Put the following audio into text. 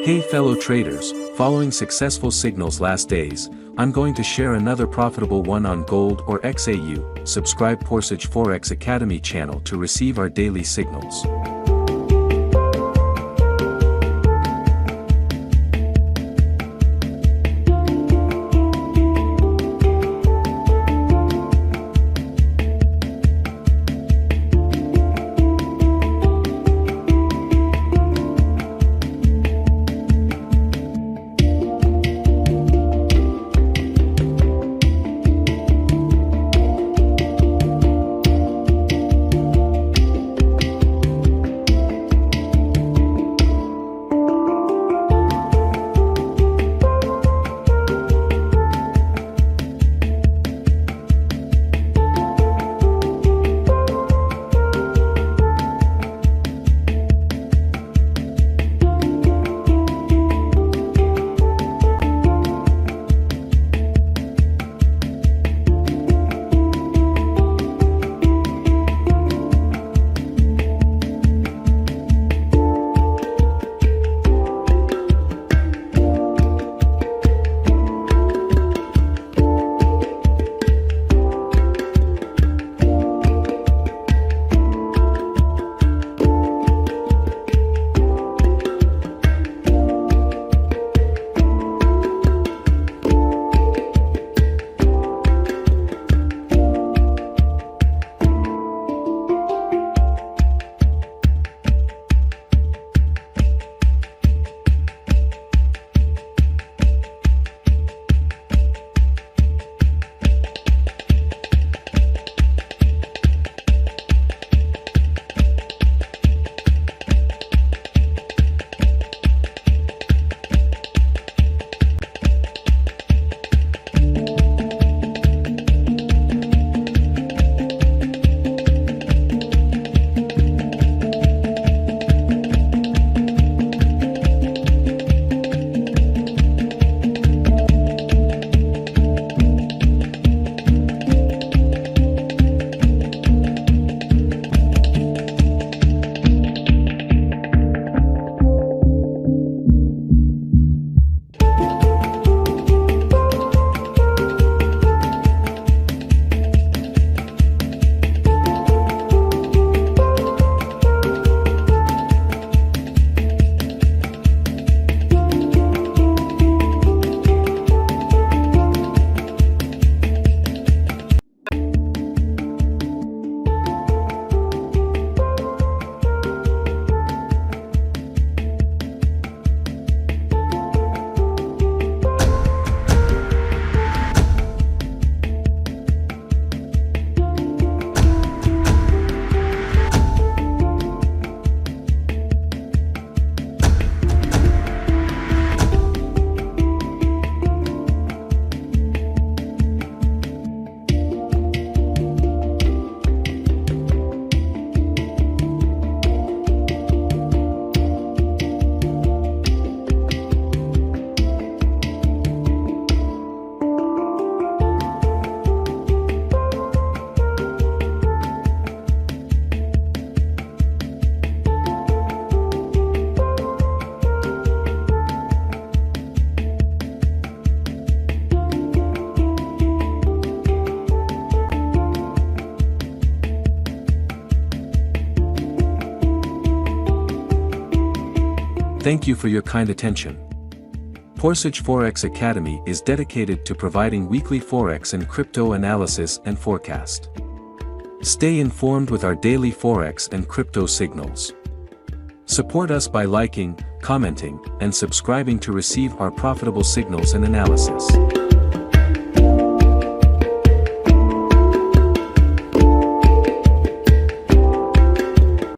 Hey fellow traders, following successful signals last days, I'm going to share another profitable one on gold or XAU. Subscribe Porsche Forex Academy channel to receive our daily signals. Thank you for your kind attention. Porsche Forex Academy is dedicated to providing weekly Forex and crypto analysis and forecast. Stay informed with our daily Forex and crypto signals. Support us by liking, commenting, and subscribing to receive our profitable signals and analysis.